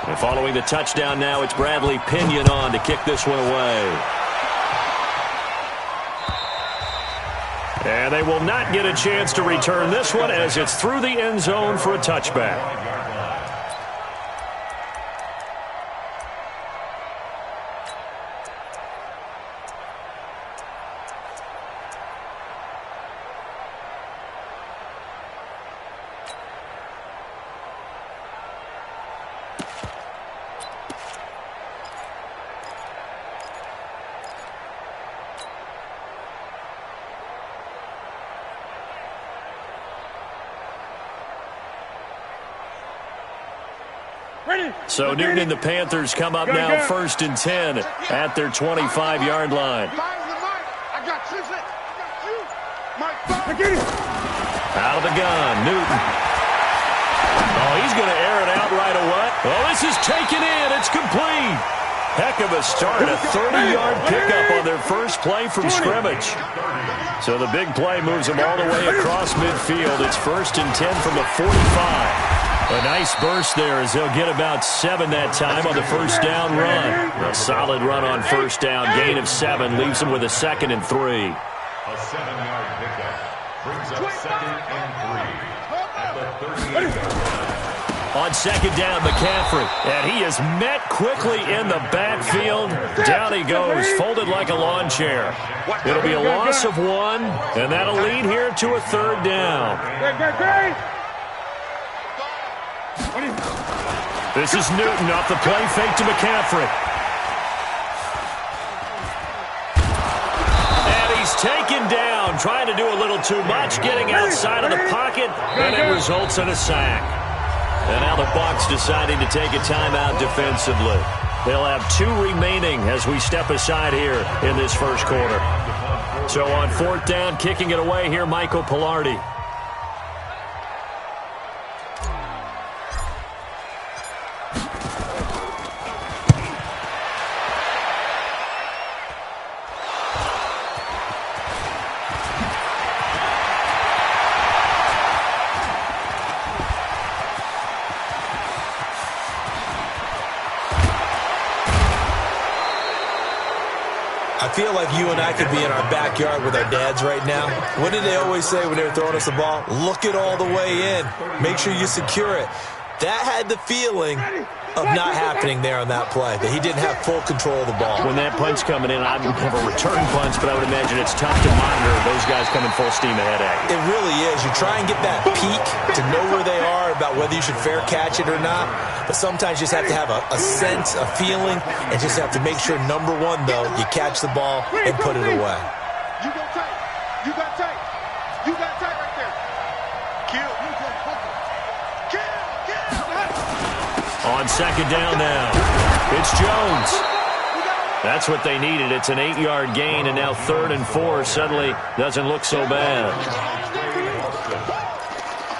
And following the touchdown now, it's Bradley Pinion on to kick this one away. And they will not get a chance to return this one as it's through the end zone for a touchback. So Newton and the Panthers come up now 1st and 10 at their 25-yard line. Out of the gun, Newton. Oh, he's going to air it out right away. Oh, this is taken in. It's complete. Heck of a start, a 30-yard pickup on their first play from scrimmage. So the big play moves them all the way across midfield. It's 1st and 10 from the 45. A nice burst there as they'll get about 7 that time on the first down run. A solid run on first down, gain of 7, leaves them with a 2nd and 3. A 7-yard pickup brings up 2nd and 3 at the 38. On 2nd down, McCaffrey. And he is met quickly in the backfield. Down he goes, folded like a lawn chair. It'll be a loss of 1, and that'll lead here to a 3rd down. This is Newton off the play fake to McCaffrey. And he's taken down, trying to do a little too much, getting outside of the pocket, and it results in a sack. And now the Bucs deciding to take a timeout defensively. They'll have 2 remaining as we step aside here in this first quarter. So on 4th down, kicking it away here, Michael Pilardi. I feel like you and I could be in our backyard with our dads right now. What did they always say when they were throwing us the ball? Look it all the way in. Make sure you secure it. That had the feeling of not happening there on that play, that he didn't have full control of the ball. When that punch coming in, I would have a return punch, but I would imagine it's tough to monitor those guys coming full steam ahead at you. It really is. You try and get that peek to know where they are, about whether you should fair catch it or not. But sometimes you just have to have a sense, a feeling, and just have to make sure, number one, though, you catch the ball and put it away. You got tight. You got tight. You got tight right there. Kill. On 2nd down now, it's Jones. That's what they needed. It's an 8-yard gain, and now 3rd and 4 suddenly doesn't look so bad.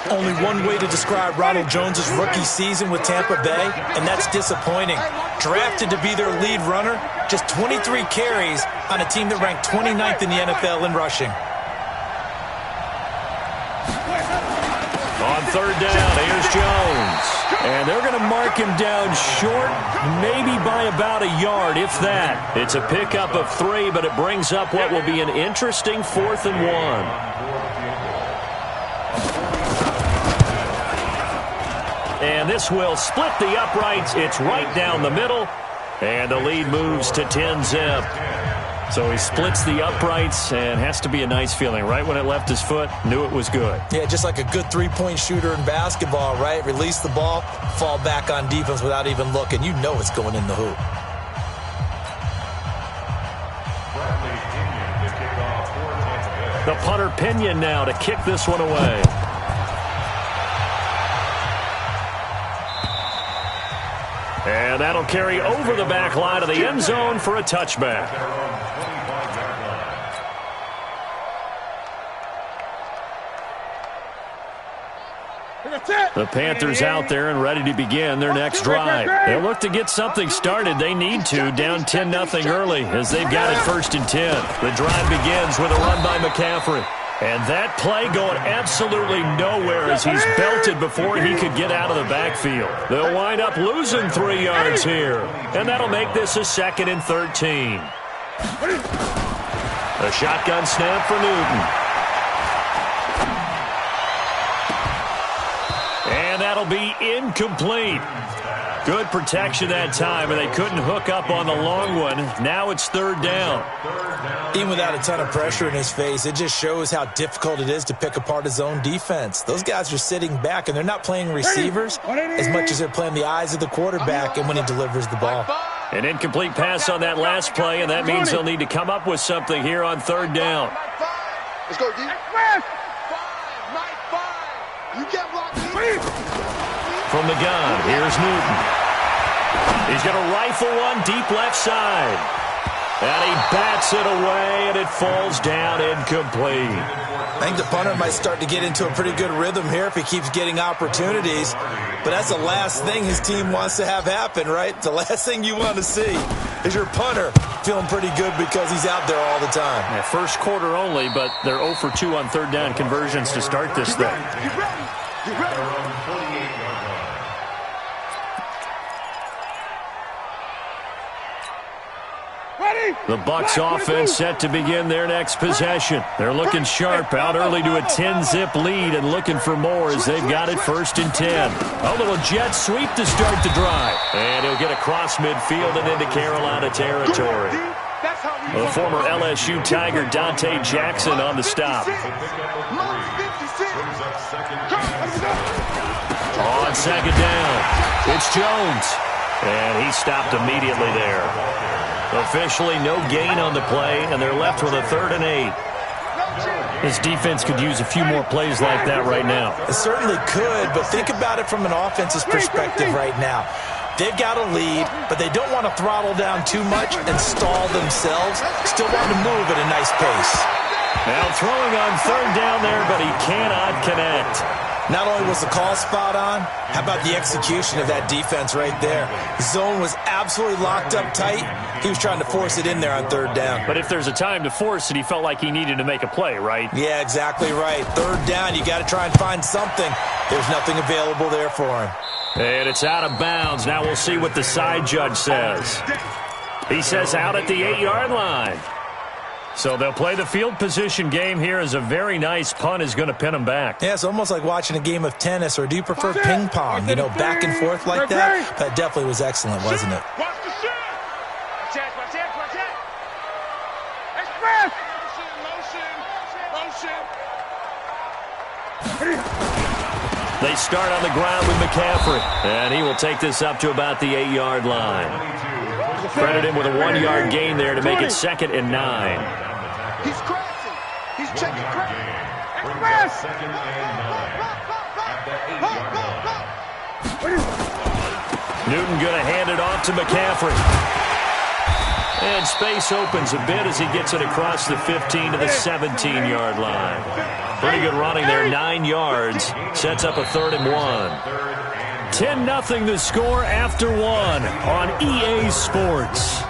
Only one way to describe Ronald Jones' rookie season with Tampa Bay, and that's disappointing. Drafted to be their lead runner, just 23 carries on a team that ranked 29th in the NFL in rushing. On 3rd down, here's Jones. And they're going to mark him down short, maybe by about a yard, if that. It's a pickup of 3, but it brings up what will be an interesting 4th and 1. And this will split the uprights. It's right down the middle. And the lead moves to 10-zip. So he splits the uprights, and has to be a nice feeling. Right when it left his foot, knew it was good. Yeah, just like a good three-point shooter in basketball, right? Release the ball, fall back on defense without even looking. You know it's going in the hoop. The punter Pinion now to kick this one away. And that'll carry over the back line of the end zone for a touchback. The Panthers out there and ready to begin their next drive. They'll look to get something started. They need to, down 10-0 early as they've got it 1st and 10. The drive begins with a run by McCaffrey. And that play going absolutely nowhere as he's belted before he could get out of the backfield. They'll wind up losing 3 yards here. And that'll make this a 2nd and 13. A shotgun snap for Newton. And that'll be incomplete. Good protection that time, and they couldn't hook up on the long one. Now it's 3rd down. Even without a ton of pressure in his face, it just shows how difficult it is to pick apart his own defense. Those guys are sitting back, and they're not playing receivers as much as they're playing the eyes of the quarterback and when he delivers the ball. An incomplete pass on that last play, and that means they'll need to come up with something here on 3rd down. Let's go, D. 5, you get blocked. From the gun, here's Newton. He's going to rifle one deep left side. And he bats it away, and it falls down incomplete. I think the punter might start to get into a pretty good rhythm here if he keeps getting opportunities. But that's the last thing his team wants to have happen, right? The last thing you want to see is your punter feeling pretty good because he's out there all the time. Yeah, first quarter only, but they're 0 for 2 on 3rd down conversions to start this thing. The Bucs offense set to begin their next possession. They're looking sharp, out early to a 10-zip lead and looking for more as they've got it 1st and 10. A little jet sweep to start the drive. And he'll get across midfield and into Carolina territory. The former LSU Tiger Dante Jackson on the stop. On 2nd down, it's Jones. And he stopped immediately there. Officially no gain on the play, and they're left with a 3rd and 8. This defense could use a few more plays like that right now. It certainly could, but think about it from an offense's perspective right now. They've got a lead, but they don't want to throttle down too much and stall themselves. Still want to move at a nice pace. Now throwing on 3rd down there, but he cannot connect. Not only was the call spot on, how about the execution of that defense right there? The zone was absolutely locked up tight. He was trying to force it in there on 3rd down. But if there's a time to force it, he felt like he needed to make a play, right? Yeah, exactly right. 3rd down, you got to try and find something. There's nothing available there for him. And it's out of bounds. Now we'll see what the side judge says. He says out at the 8-yard line. So they'll play the field position game here as a very nice punt is going to pin them back. Yeah, it's almost like watching a game of tennis, or do you prefer ping pong? You know, back and forth like that? That definitely was excellent, wasn't it? Watch the shit. Watch it. Express. Motion. They start on the ground with McCaffrey. And he will take this up to about the 8-yard line. Credit him with a 1-yard gain there to make it 2nd and 9. He's crazy. He's checking crazy. Express. 2nd and 9 at the 8-yard line. Newton going to hand it off to McCaffrey. And space opens a bit as he gets it across the 15 to the 17-yard line. Pretty good running there, 9 yards. Sets up a 3rd and 1. 10-0 the score after 1 on EA Sports.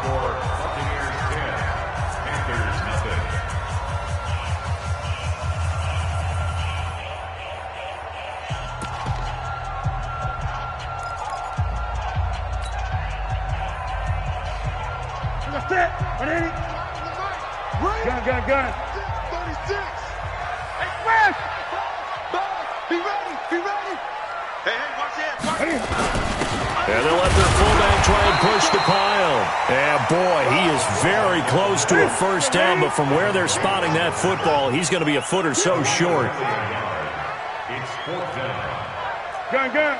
Gun. 36. Express. Be ready. Hey, watch it. And they'll let their fullback try and push the pile. And boy, he is very close to a 1st down, but from where they're spotting that football, he's going to be a foot or so short. It's 4th down. Gun.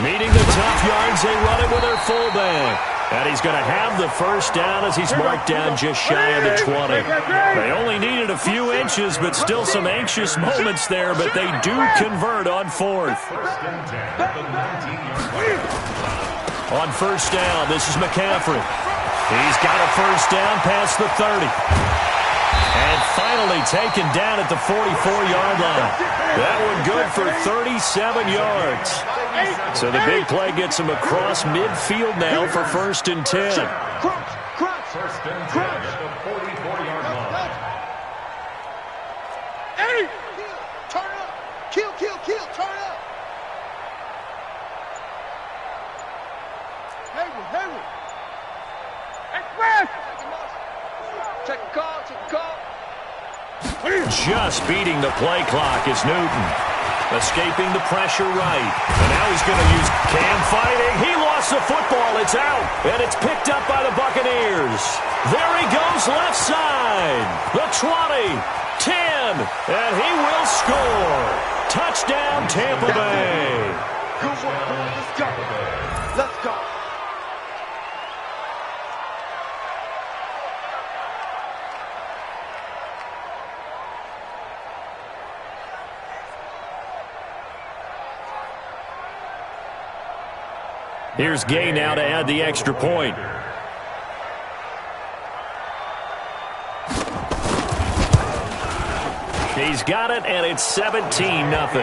Meeting the tough yards, they run it with their fullback. And he's going to have the 1st down as he's marked down just shy of the 20. They only needed a few inches, but still some anxious moments there, but they do convert on 4th. On 1st down, this is McCaffrey. He's got a 1st down past the 30. And finally taken down at the 44-yard line. That one good for 37 yards. So the big play gets him across midfield now for 1st and 10. First and 10 at the 44-yard line. Eddie! Turn up! Kill! Turn up! Hayward! Express! Check call! Just beating the play clock is Newton. Escaping the pressure right. And now he's going to use Cam fighting. He lost the football. It's out. And it's picked up by the Buccaneers. There he goes left side. The 20, 10, and he will score. Touchdown, Tampa Bay. Good work, boys. Let's go. Here's Gay now to add the extra point. He's got it, and it's 17-0. Makes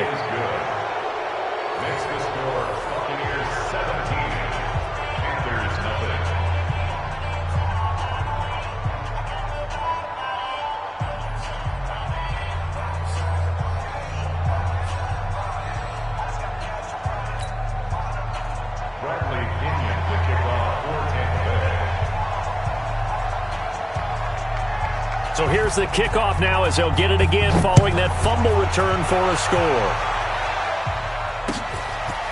the score Buccaneers 17, Panthers nothing. Bradley Pinion to kick off for Tampa Bay. So here's the kickoff now as they'll get it again following that fumble return for a score.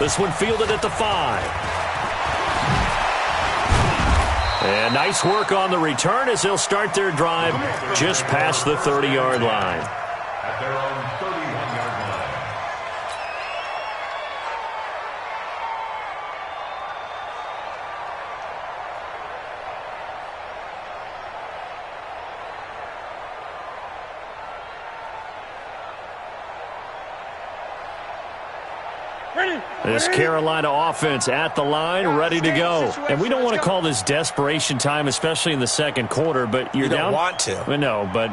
This one fielded at the 5. And nice work on the return as they'll start their drive just past the 30-yard line. At their own 31-yard line. This Carolina offense at the line, ready to go. And we don't want to call this desperation time, especially in the second quarter, but you're down. You don't want to. No, but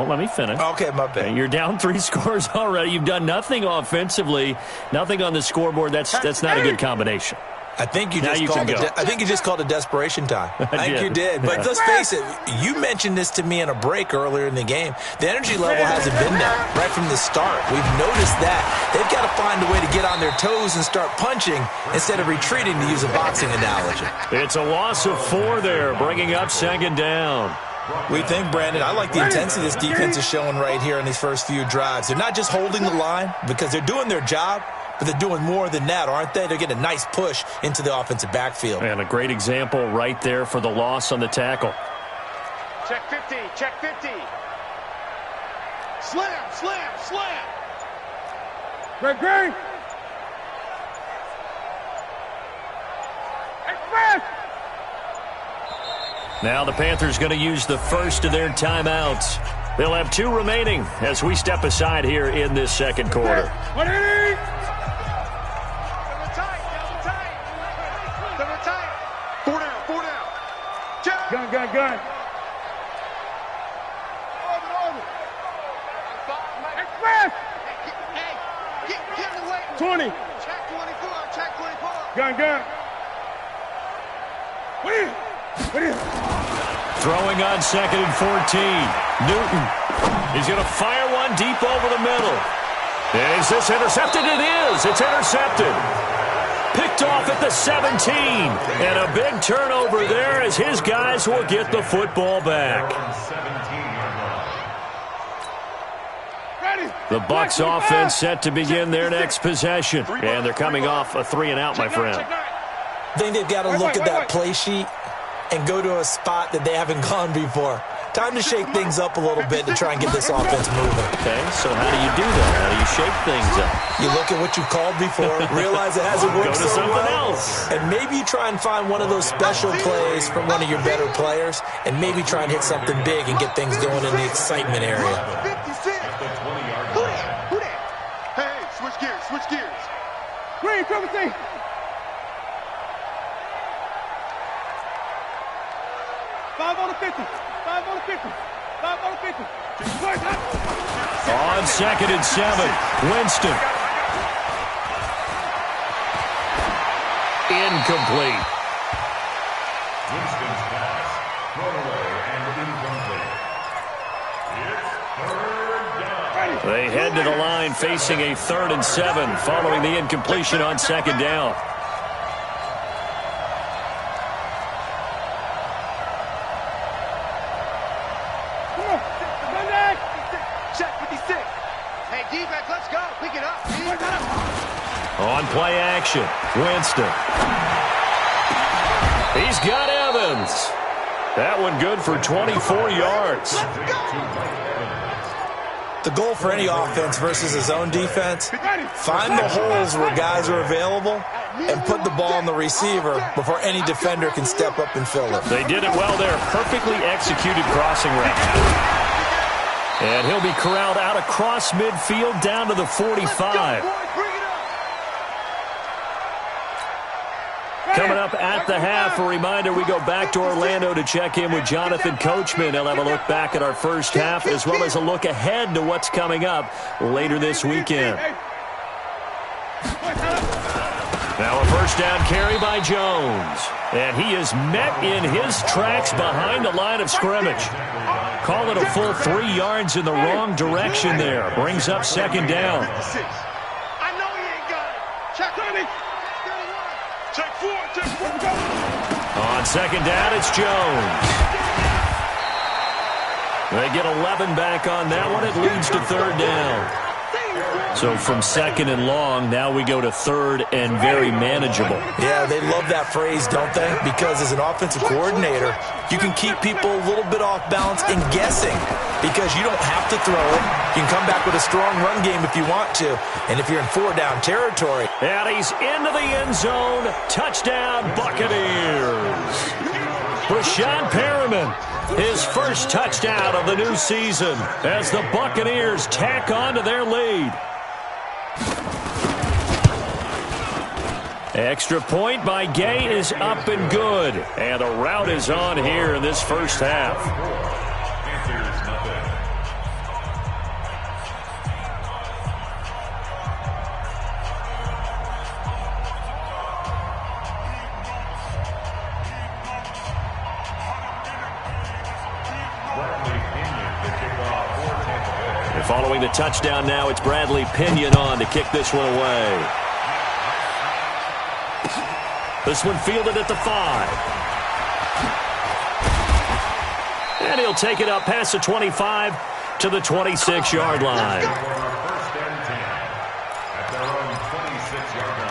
let me finish. Okay, my bad. You're down 3 scores already. You've done nothing offensively, nothing on the scoreboard. That's not a good combination. I think you just called it desperation time. I think you did. But let's face it, you mentioned this to me in a break earlier in the game. The energy level hasn't been there right from the start. We've noticed that. They've got to find a way to get on their toes and start punching instead of retreating, to use a boxing analogy. It's a loss of 4 there, bringing up 2nd down. We think, Brandon, I like the intensity this defense is showing right here in these first few drives. They're not just holding the line because they're doing their job, but they're doing more than that, aren't they? They're getting a nice push into the offensive backfield. And a great example right there for the loss on the tackle. Check 50. Slam. Great. Express. Now the Panthers going to use the first of their timeouts. They'll have 2 remaining as we step aside here in this second quarter. Four down. Gun. Express. Get away. 20. Check 24. Gun. What is? Throwing on 2nd and 14. Newton. He's going to fire one deep over the middle. And is this intercepted? It is. It's intercepted. Picked off at the 17. And a big turnover there as his guys will get the football back. The Bucs offense set to begin their next possession. And they're coming off a 3 and out, my friend. I think they've got to look at that play sheet and go to a spot that they haven't gone before. Time to shake things up a little bit to try and get this offense moving. Okay, so how do you do that? How do you shake things up? You look at what you called before, realize it hasn't worked Go to so something well, else. and maybe you try and find one of those special plays from one of your better players, and maybe try and hit something big and get things going in the excitement area. 56. Who that? Hey, switch gears. Green, triple T. 5 on the 50. On 2nd and 7, Winston. Incomplete. Winston's pass, thrown away and incomplete. It's 3rd down. They head to the line facing a 3rd and 7 following the incompletion on 2nd down. On play action, Winston. He's got Evans. That one good for 24 yards. The goal for any offense versus his own defense, find the holes where guys are available and put the ball on the receiver before any defender can step up and fill it. They did it well there. Perfectly executed crossing route. And he'll be corralled out across midfield down to the 45. Coming up at the half, a reminder, we go back to Orlando to check in with Jonathan Coachman. He'll have a look back at our first half as well as a look ahead to what's coming up later this weekend. Now a first down carry by Jones. And he is met in his tracks behind the line of scrimmage. Call it a full 3 yards in the wrong direction there. Brings up 2nd down. I know he ain't got it. Check 30. Check 4. On 2nd down, it's Jones. They get 11 back on that one. It leads to 3rd down. So from 2nd and long, now we go to 3rd and very manageable. Yeah, they love that phrase, don't they? Because as an offensive coordinator, you can keep people a little bit off balance and guessing because you don't have to throw it. You can come back with a strong run game if you want to. And if you're in 4-down territory. And he's into the end zone. Touchdown, Buccaneers. Brashad Perriman, his first touchdown of the new season as the Buccaneers tack on to their lead. Extra point by Gay is up and good. And the route is on here in this first half. Answers nothing. Following the touchdown now, it's Bradley Pinion on to kick this one away. This one fielded at the 5. And he'll take it up past the 25 to the 26-yard line. First and 10 at their own 26-yard line.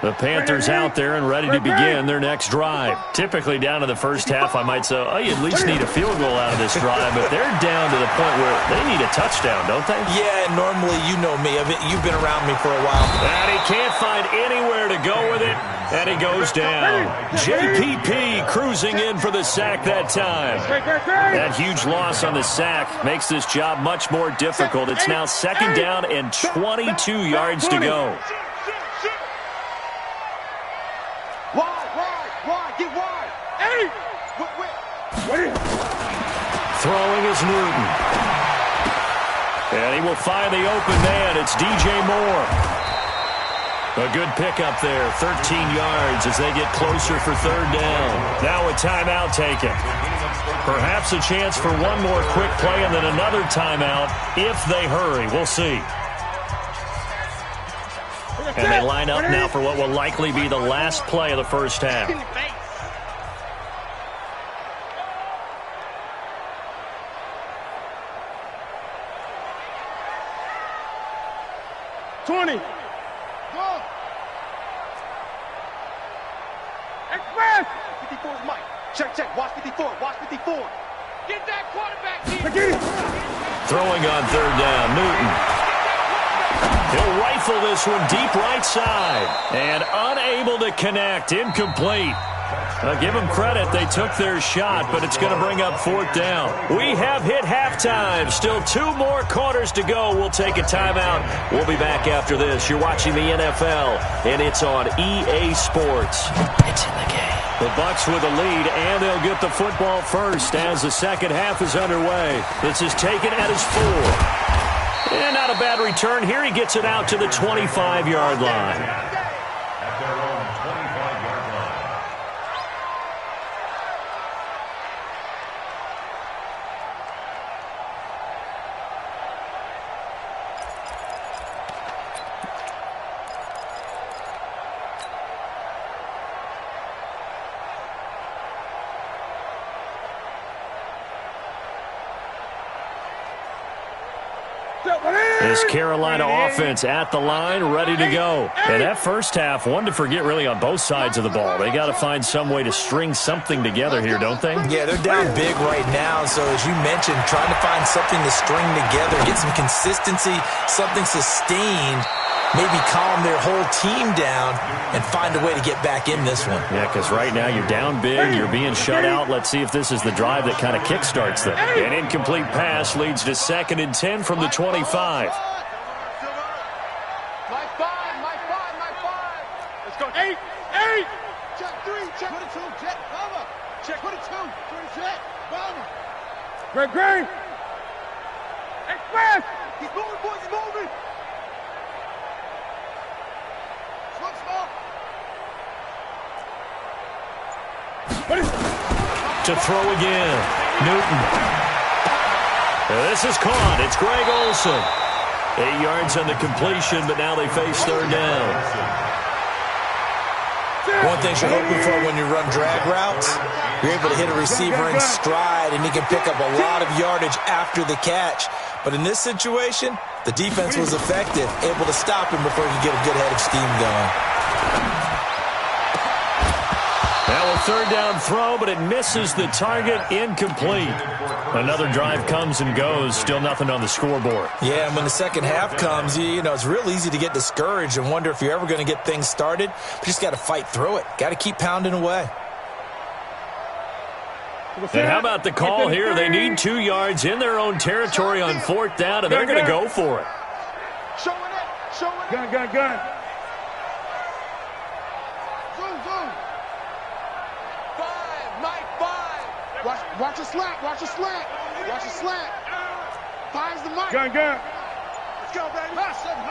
The Panthers out there and ready to begin their next drive. Typically down to the first half, I might say, oh, you at least need a field goal out of this drive, but they're down to the point where they need a touchdown, don't they? Yeah, normally, you know me. You've been around me for a while. And he can't find anywhere to go with it, and he goes down. JPP cruising in for the sack that time. That huge loss on the sack makes this job much more difficult. It's now 2nd down and 22 yards to go. Wide, get wide. Hey! Throwing is Newton. And he will find the open man. It's DJ Moore. A good pickup there, 13 yards as they get closer for 3rd down. Now a timeout taken. Perhaps a chance for one more quick play and then another timeout if they hurry. We'll see. And they line up now for what will likely be the last play of the first half. 20. Go. Express. 54 is Mike. Check. Watch 54. Get that quarterback. Throwing on 3rd down, Newton. He'll rifle this one deep right side. And unable to connect. Incomplete. Give them credit. They took their shot, but it's going to bring up 4th down. We have hit halftime. Still 2 more quarters to go. We'll take a timeout. We'll be back after this. You're watching the NFL, and it's on EA Sports. It's in the game. The Bucs with a lead, and they'll get the football first as the second half is underway. This is taken at his 4. And not a bad return here. He gets it out to the 25-yard line. This Carolina offense at the line, ready to go. And that first half, one to forget really on both sides of the ball. They got to find some way to string something together here, don't they? Yeah, they're down big right now. So as you mentioned, trying to find something to string together, get some consistency, something sustained, maybe calm their whole team down and find a way to get back in this one. Yeah, because right now you're down big, you're being shut out. Let's see if this is the drive that kind of kickstarts them. An incomplete pass leads to 2nd and 10 from the 25. Let's go. 8. Check 3. Check 22. Jet. Bomber. Check 22. Jet. Bomber. Greg. Express. He's moving, boys. He's moving. To throw again. Newton. This is caught. It's Greg Olsen. 8 yards on the completion, but now they face 3rd down. One thing you're hoping for when you run drag routes, you're able to hit a receiver in stride, and he can pick up a lot of yardage after the catch. But in this situation, the defense was effective, able to stop him before he could get a good head of steam going. Now a 3rd down throw, but it misses the target, incomplete. Another drive comes and goes, still nothing on the scoreboard. Yeah, and when the second half comes, you know, it's real easy to get discouraged and wonder if you're ever going to get things started. But you just got to fight through it. Got to keep pounding away. And how about the call here? They need 2 yards in their own territory on 4th down, and they're going to go for it. Showing it. Gun. Zoom. 5, Mike, 5. Watch a slant. Watch a slant. 5's the Mike. Gun. Let's go, baby. Hot seven.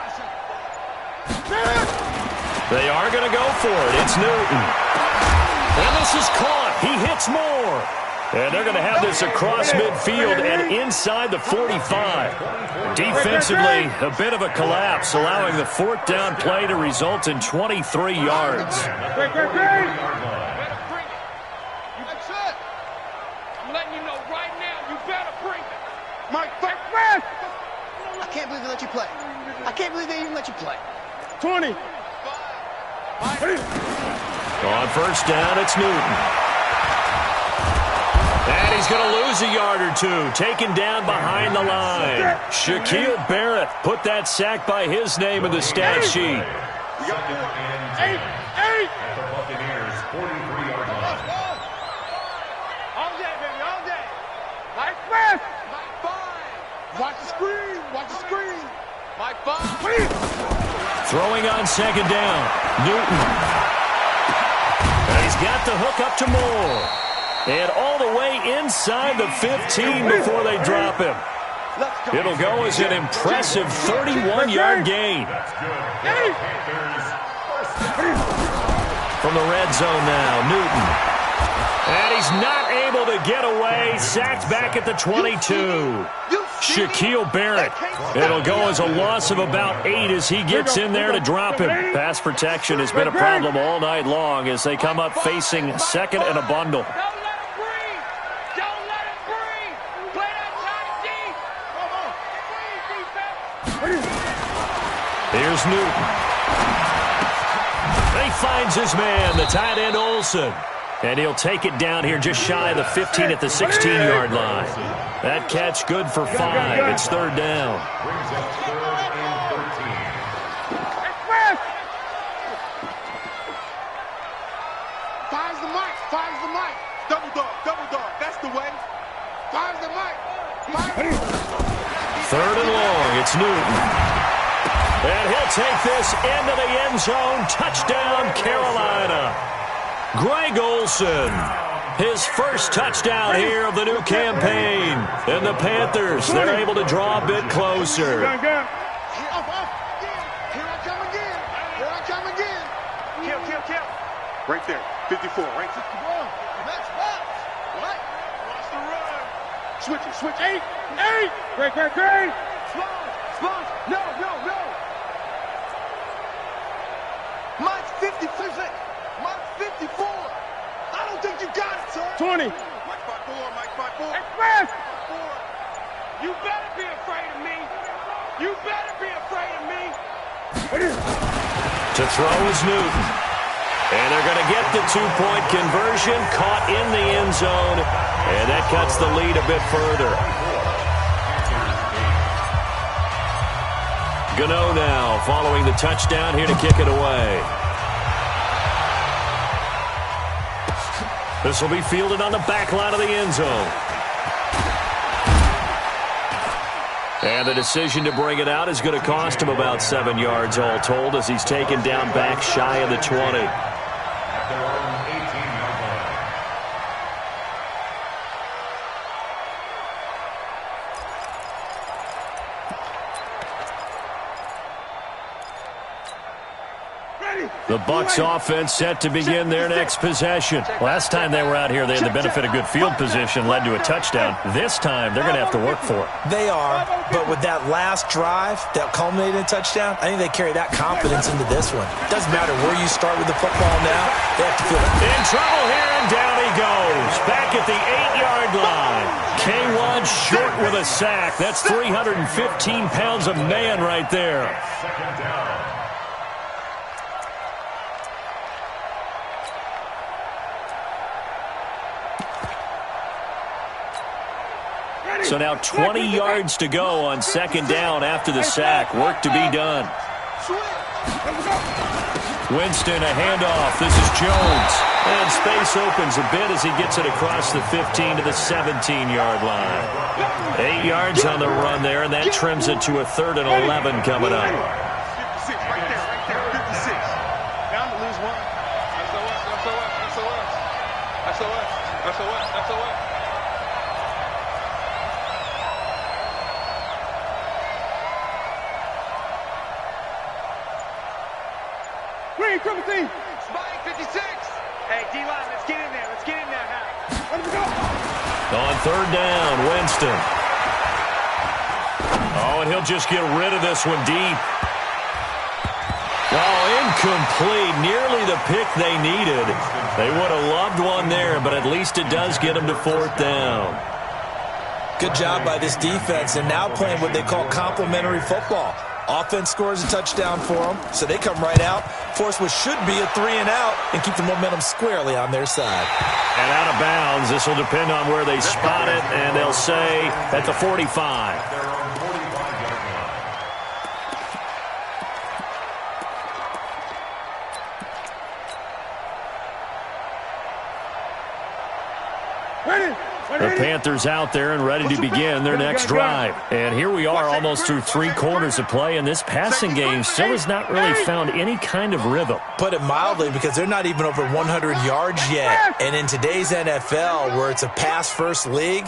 They are going to go for it. It's Newton. And this is caught. He hits more. And they're going to have this across midfield and inside the 45. Defensively, a bit of a collapse, allowing the 4th down play to result in 23 yards. Great. Better bring it. That's it. I'm letting you know right now, you better bring it. Mike, fast. I can't believe they let you play. I can't believe they even let you play. 20. On 1st down, it's Newton. And he's going to lose a yard or 2, taken down behind the line. Shaquille Barrett put that sack by his name in the stat sheet. 8. At the Buccaneers, 43-yard line. All day, baby, all day. Mike, fast. Mike, 5. Watch the screen. Mike, 5. Throwing on 2nd down, Newton. And he's got the hook up to Moore. And all the way inside the 15 before they drop him. It'll go as an impressive 31-yard gain. From the red zone now, Newton. And he's not able to get away. Sacked back at the 22. Shaquille Barrett. It'll go as a loss of about 8 as he gets in there to drop him. Pass protection has been a problem all night long as they come up facing 2nd and a bundle. Here's Newton. And he finds his man, the tight end Olsen. And he'll take it down here just shy of the 15 at the 16-yard line. That catch good for 5. It's 3rd down. Brings up 3rd and 13. Finds the Mike. Third and long, it's Newton. And he'll take this into the end zone. Touchdown, Carolina. Greg Olsen, his first touchdown here of the new campaign. And the Panthers, they're able to draw a bit closer. Here I come again. Here I come again. Kill. Right there. 54. Right 54. Next box. What? Watch the run. Switch. 8. Great. Slow. No. Mine's 54. Mine's 54. I don't think you got it, sir. 20. Mike 5-4. Express. 4. You better be afraid of me. To throw is Newton. And they're going to get the two-point conversion, caught in the end zone, and that cuts the lead a bit further. Gano now following the touchdown here to kick it away. This will be fielded on the back line of the end zone. And the decision to bring it out is going to cost him about 7 yards all told as he's taken down back shy of the 20. The Bucs offense set to begin their next possession. Last time they were out here, they had the benefit of good field position, led to a touchdown. This time, they're going to have to work for it. They are, but with that last drive that culminated in a touchdown, I think they carry that confidence into this one. Doesn't matter where you start with the football now, they have to feel it. In trouble here, and down he goes. Back at the 8-yard line. K1 short with a sack. That's 315 pounds of man right there. Second down. So now 20 yards to go on second down after the sack. Work to be done. Winston, a handoff. This is Jones. And space opens a bit as he gets it across the 15 to the 17-yard line. 8 yards on the run there, and that trims it to a 3rd and 11 coming up. 56, right there, 56. Down to lose one. SOS. Triple team. Spike 56. Hey, D-line, let's get in there. Now. Let me go. On 3rd down, Winston. Oh, and he'll just get rid of this one deep. Oh, incomplete. Nearly the pick they needed. They would have loved one there, but at least it does get them to 4th down. Good job by this defense, and now playing what they call complementary football. Offense scores a touchdown for them, so they come right out, force what should be a 3-and-out, and keep the momentum squarely on their side. And out of bounds, this will depend on where they spot it, and they'll say at the 45. The Panthers out there and ready to begin their next drive. And here we are almost through 3 quarters of play, and this passing game still has not really found any kind of rhythm. Put it mildly, because they're not even over 100 yards yet. And in today's NFL, where it's a pass-first league,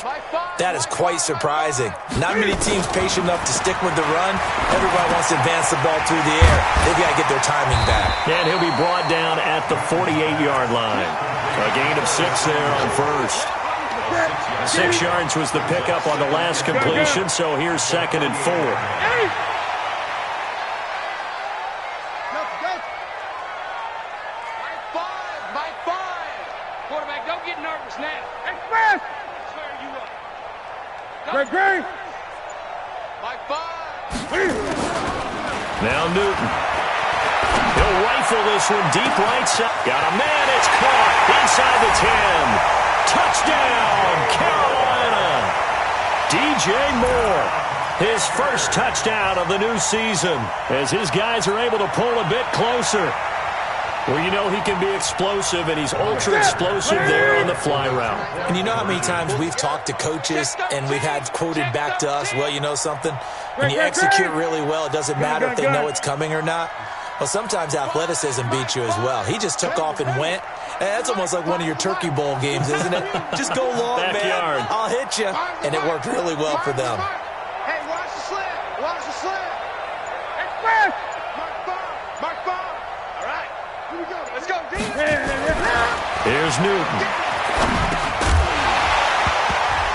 that is quite surprising. Not many teams patient enough to stick with the run. Everybody wants to advance the ball through the air. They've got to get their timing back. And he'll be brought down at the 48-yard line. A gain of 6 there on first. 6 yards was the pickup on the last completion, so here's 2nd and 4. By five. Quarterback, don't get nervous now. Express. Swear you up. Great. By 5. Now Newton. He'll rifle this one deep right side. Got a man. It's caught inside the 10. Touchdown, Carolina. DJ Moore, his first touchdown of the new season as his guys are able to pull a bit closer. Well, you know he can be explosive, and he's ultra-explosive there on the fly route. And you know how many times we've talked to coaches and we've had quoted back to us, well, you know something? When you execute really well, it doesn't matter if they know it's coming or not. Well, sometimes athleticism beats you as well. He just took off and went. And that's almost like one of your Turkey Bowl games, isn't it? Just go long, Backyard. man. I'll hit you. And it worked really well for them. Hey, watch the slam. Watch the slam. Mark bomb. All right. Here we go. Let's go, D. Here's Newton.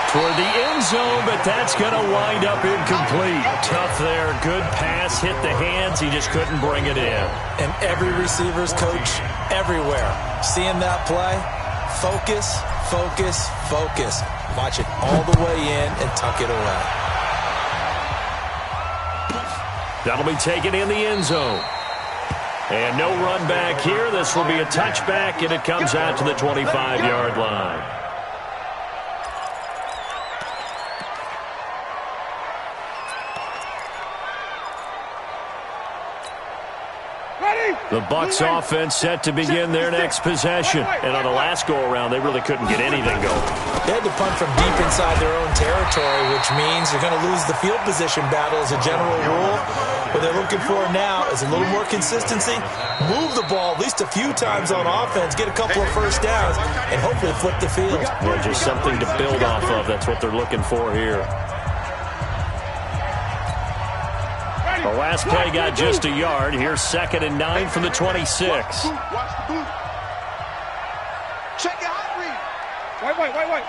Toward the end zone, but that's going to wind up incomplete. Tough there. Good pass. Hit the hands. He just couldn't bring it in. And every receiver's coach everywhere. Seeing that play, focus, focus, focus. Watch it all the way in and tuck it away. That'll be taken in the end zone. And no run back here. This will be a touchback, and it comes out to the 25-yard line. The Bucs offense set to begin their next possession. And on the last go-around, they really couldn't get anything going. They had to punt from deep inside their own territory, which means you're going to lose the field position battle as a general rule. What they're looking for now is a little more consistency. Move the ball at least a few times on offense, get a couple of first downs, and hopefully flip the field. Yeah, just something to build off of. That's what they're looking for here. The last play got just a yard. Here's 2nd and 9 from the 26. Watch the boot. Check your hot read. Wait.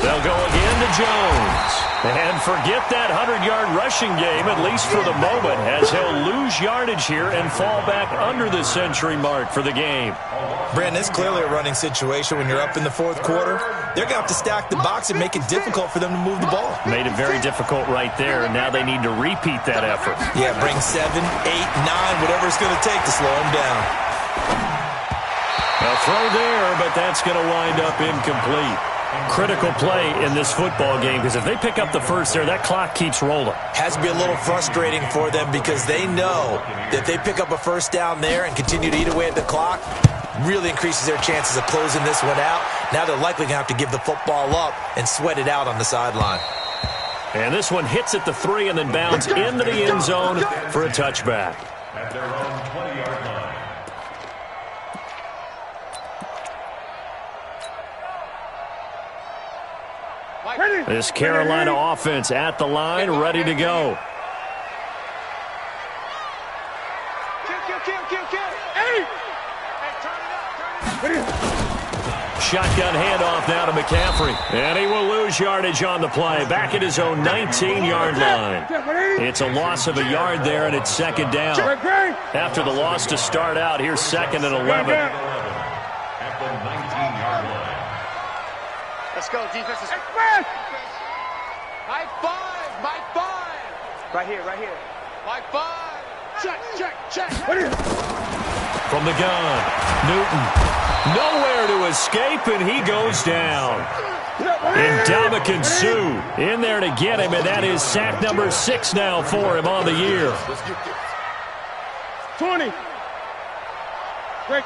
They'll go again to Jones. And forget that 100-yard rushing game, at least for the moment, as he'll lose yardage here and fall back under the century mark for the game. Brandon, it's clearly a running situation when you're up in the fourth quarter. They're going to have to stack the box and make it difficult for them to move the ball. Made it very difficult right there, and now they need to repeat that effort. Yeah, bring 7, 8, 9, whatever it's going to take to slow them down. A throw there, but that's going to wind up incomplete. Critical play in this football game, because if they pick up the first there, that clock keeps rolling. Has to be a little frustrating for them because they know that if they pick up a first down there and continue to eat away at the clock, really increases their chances of closing this one out. Now they're likely going to have to give the football up and sweat it out on the sideline. And this one hits at the 3 and then bounds into the end zone for a touchback. At their own 20-yard line. This Carolina offense at the line, ready to go. Shotgun handoff now to McCaffrey. And he will lose yardage on the play. Back at his own 19-yard line. It's a loss of a yard there, and it's 2nd down. After the loss to start out, here's 2nd and 11. At the 19-yard line. Let's go, defense. Mike 5. Right here. Mike 5. Check. From the gun, Newton. Nowhere to escape, and he goes down. And Dominican Sue in there to get him, and that is sack number 6 now for him on the year. 20. Great.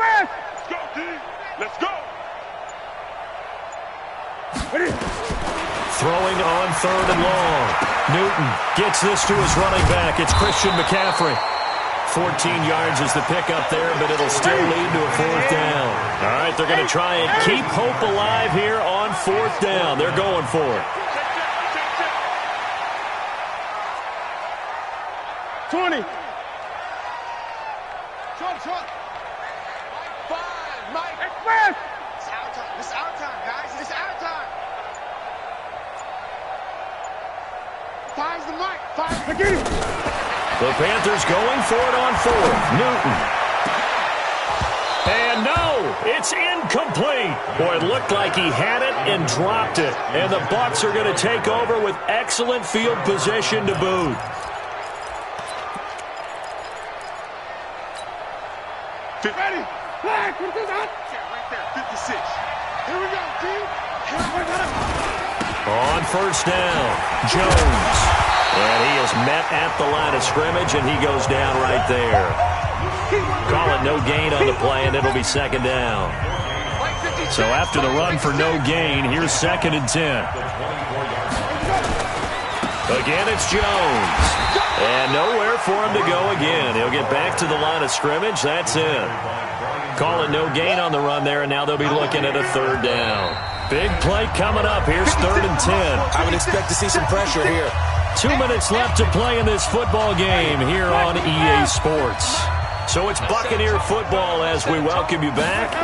Let's go, D. Let's go. Throwing on 3rd and long. Newton gets this to his running back. It's Christian McCaffrey. 14 yards is the pickup there, but it'll still lead to a 4th down. All right, they're going to try and keep hope alive here on 4th down. They're going for it. 20. Mike 5. It's our time. This is our time, guys. This is our time. Finds the mic. The Panthers going for it on 4th. Newton. And no, it's incomplete. Boy, it looked like he had it and dropped it. And the Bucs are going to take over with excellent field position to boot. Ready. Flag. Right there. 56. Here we go, team. On first down, Jones. And he is met at the line of scrimmage, and he goes down right there. Call it no gain on the play, and it'll be second down. So after the run for no gain, here's 2nd and 10. Again, it's Jones. And nowhere for him to go again. He'll get back to the line of scrimmage. That's it. Call it no gain on the run there, and now they'll be looking at a 3rd down. Big play coming up. Here's 3rd and 10. I would expect to see some pressure here. 2 minutes left to play in this football game here on EA Sports. So it's Buccaneer football as we welcome you back.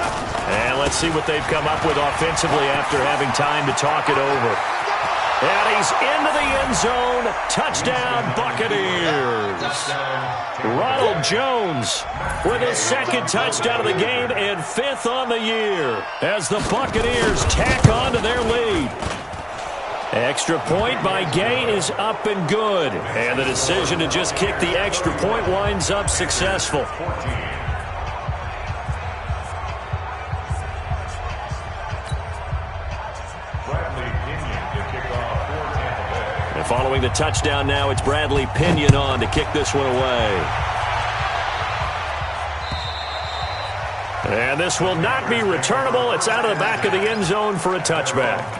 And let's see what they've come up with offensively after having time to talk it over. And he's into the end zone. Touchdown, Buccaneers. Ronald Jones with his 2nd touchdown of the game and 5th on the year as the Buccaneers tack on to their lead. Extra point by Gay is up and good. And the decision to just kick the extra point winds up successful. And following the touchdown now, it's Bradley Pinion on to kick this one away. And this will not be returnable. It's out of the back of the end zone for a touchback.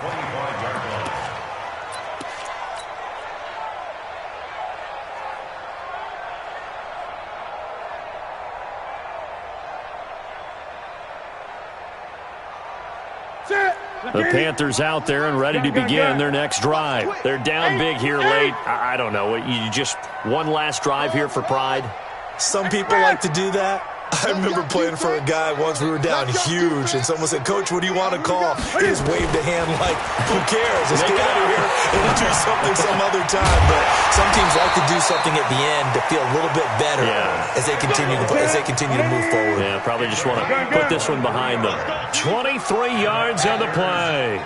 The Panthers out there and ready to begin their next drive. They're down big here late. I don't know. You just one last drive here for pride? Some people like to do that. I remember playing for a guy once. We were down huge, and someone said, "Coach, what do you want to call?" He just waved a hand like, "Who cares? Let's get out of here and do something some other time." But some teams like to do something at the end to feel a little bit better as they continue to move forward. Yeah, probably just want to put this one behind them. 23 yards on the play.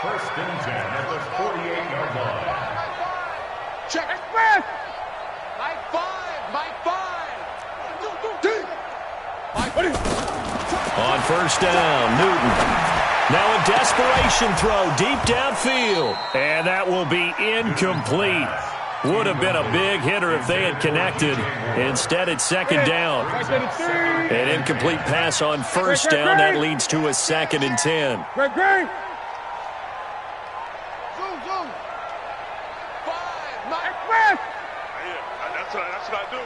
First and 10 at the 48-yard line. Check. Mike 5. On first down, Newton. Now a desperation throw deep downfield. And that will be incomplete. Would have been a big hitter if they had connected. Instead, it's 2nd down. An incomplete pass on first down. That leads to a 2nd and 10. That's what I do.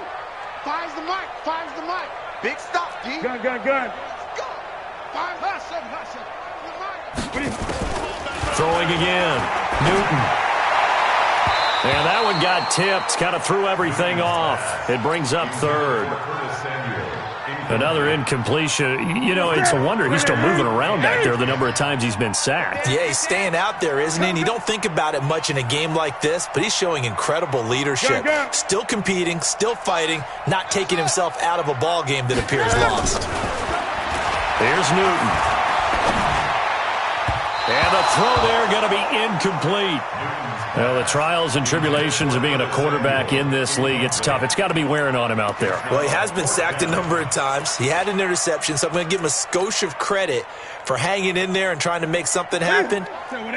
Finds the mic. Big stop, G. Gun. Go. Throwing again. Newton. And that one got tipped. Kind of threw everything off. It brings up 3rd. Another incompletion. You know, it's a wonder he's still moving around back there the number of times he's been sacked. Yeah, he's staying out there, isn't he? And you don't think about it much in a game like this, but he's showing incredible leadership. Still competing, still fighting, not taking himself out of a ball game that appears lost. Here's Newton. And the throw there going to be incomplete. Well, the trials and tribulations of being a quarterback in this league, it's tough. It's got to be wearing on him out there. Well, he has been sacked a number of times. He had an interception, so I'm going to give him a skosh of credit for hanging in there and trying to make something happen,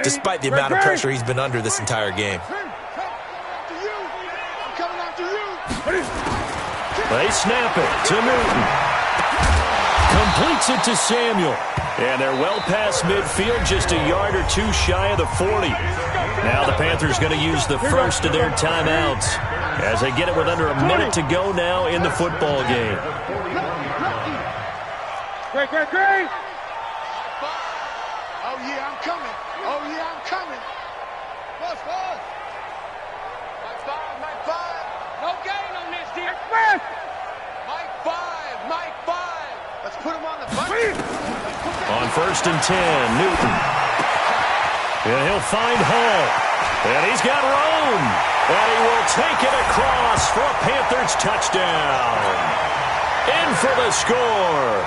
despite the amount of pressure he's been under this entire game. They snap it to Newton. Completes it to Samuel. And they're well past midfield, just a yard or two shy of the 40. Now the Panthers going to use the first of their timeouts as they get it with under a minute to go now in the football game. Great. Oh, yeah, I'm coming. Bus. Mike 5. No gain on this, dear. Mike 5. Let's put him on the button. On first and 10, Newton. And he'll find Hall. And he's got room. And he will take it across for a Panthers touchdown. In for the score.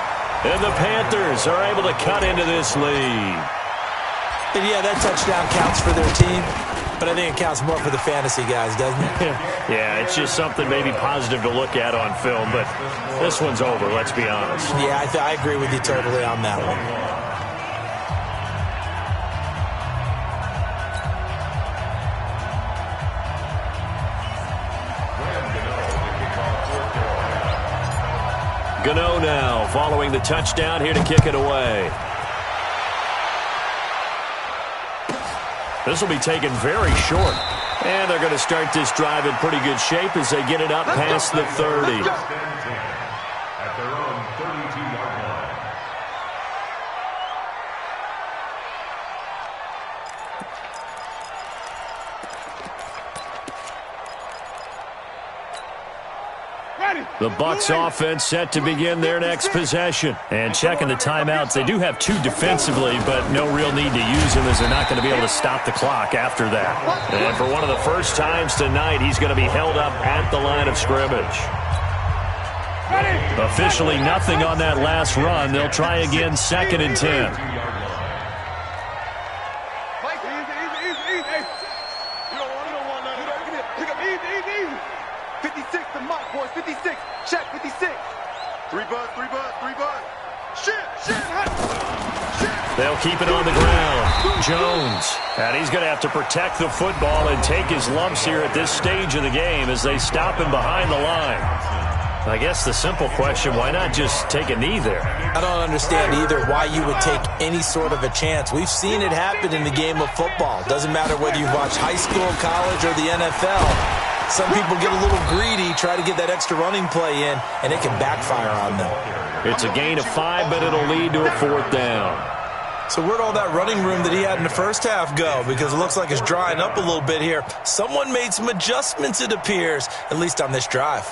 And the Panthers are able to cut into this lead. And yeah, that touchdown counts for their team, but I think it counts more for the fantasy guys, doesn't it? Yeah, it's just something maybe positive to look at on film, but this one's over, let's be honest. Yeah, I agree with you totally on that one. Gano now following the touchdown here to kick it away. This will be taken very short. And they're going to start this drive in pretty good shape as they get it up past the 30. At their own 32-yard line. The Bucs offense set to begin their next possession. And checking the timeouts, they do have 2 defensively, but no real need to use them as they're not going to be able to stop the clock after that. And for one of the first times tonight, he's going to be held up at the line of scrimmage. Officially nothing on that last run. They'll try again, 2nd and 10. Check, 56. 3 bud. Shit. They'll keep it on the ground. Jones. And he's going to have to protect the football and take his lumps here at this stage of the game as they stop him behind the line. I guess the simple question, why not just take a knee there? I don't understand either why you would take any sort of a chance. We've seen it happen in the game of football. Doesn't matter whether you've watched high school, college, or the NFL. Some people get a little greedy, try to get that extra running play in, and it can backfire on them. It's a gain of 5, but it'll lead to a 4th down. So where'd all that running room that he had in the first half go? Because it looks like it's drying up a little bit here. Someone made some adjustments, it appears, at least on this drive.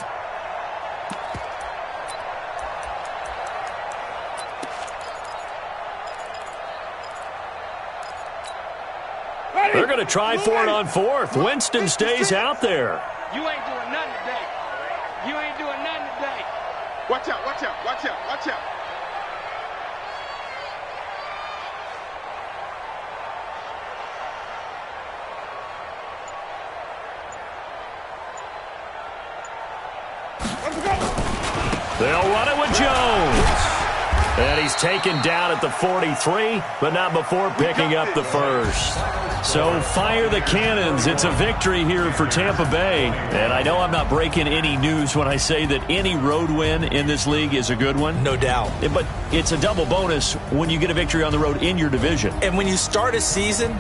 They're going to try for it on 4th. Winston stays out there. You ain't doing nothing today. You ain't doing nothing today. Watch out. They'll run it with Jones. And he's taken down at the 43, but not before picking up the first. So fire the cannons. It's a victory here for Tampa Bay. And I know I'm not breaking any news when I say that any road win in this league is a good one. No doubt. But it's a double bonus when you get a victory on the road in your division. And when you start a season,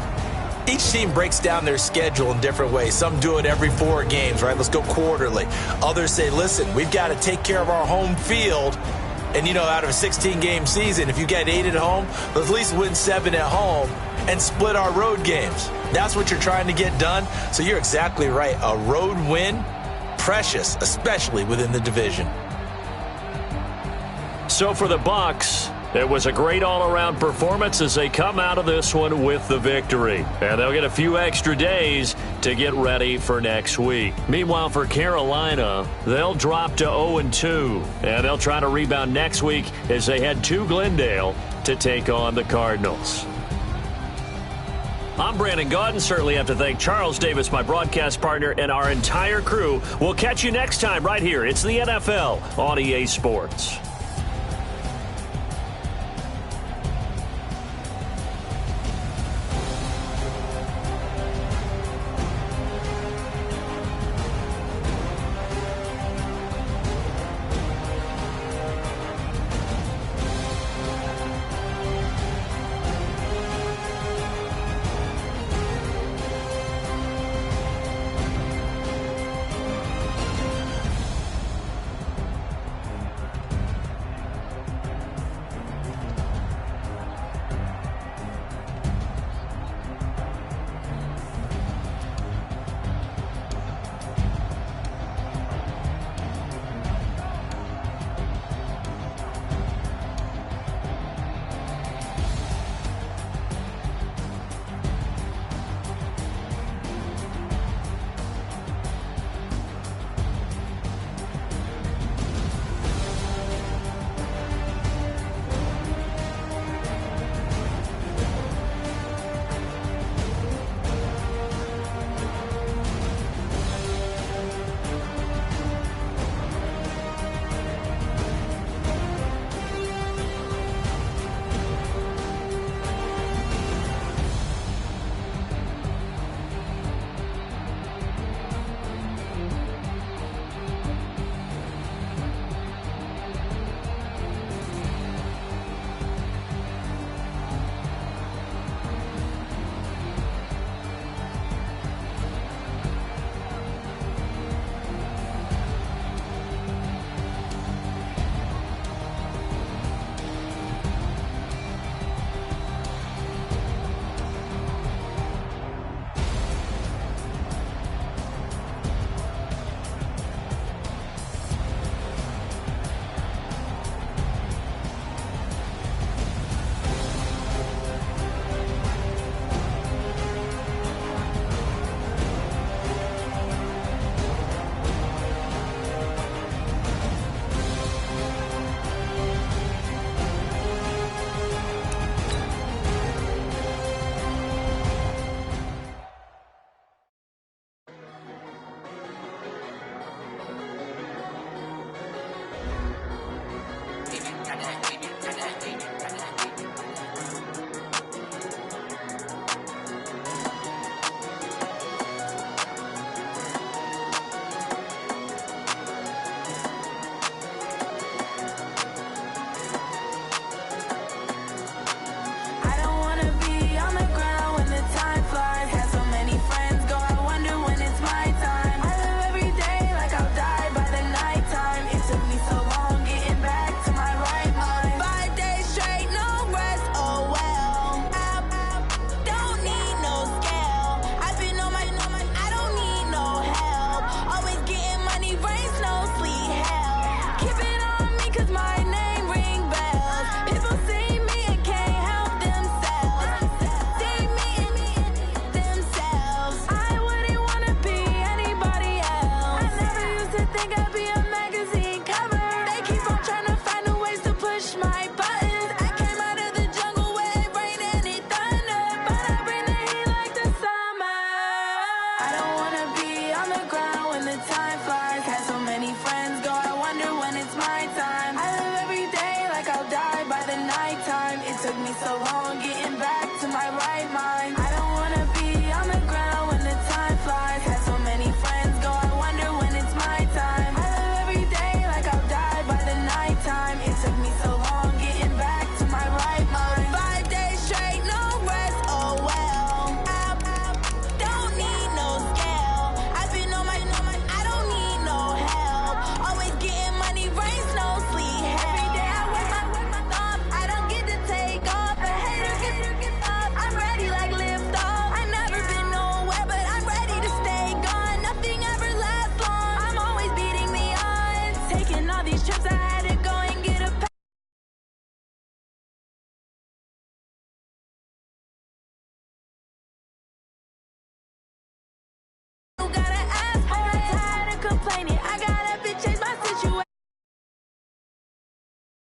each team breaks down their schedule in different ways. Some do it every 4 games, right? Let's go quarterly. Others say, listen, we've got to take care of our home field. And, out of a 16-game season, if you get 8 at home, let's at least win 7 at home and split our road games. That's what you're trying to get done. So you're exactly right. A road win, precious, especially within the division. So for the Bucs, it was a great all-around performance as they come out of this one with the victory. And they'll get a few extra days to get ready for next week. Meanwhile, for Carolina, they'll drop to 0-2. And they'll try to rebound next week as they head to Glendale to take on the Cardinals. I'm Brandon Gaudin. Certainly have to thank Charles Davis, my broadcast partner, and our entire crew. We'll catch you next time right here. It's the NFL on EA Sports.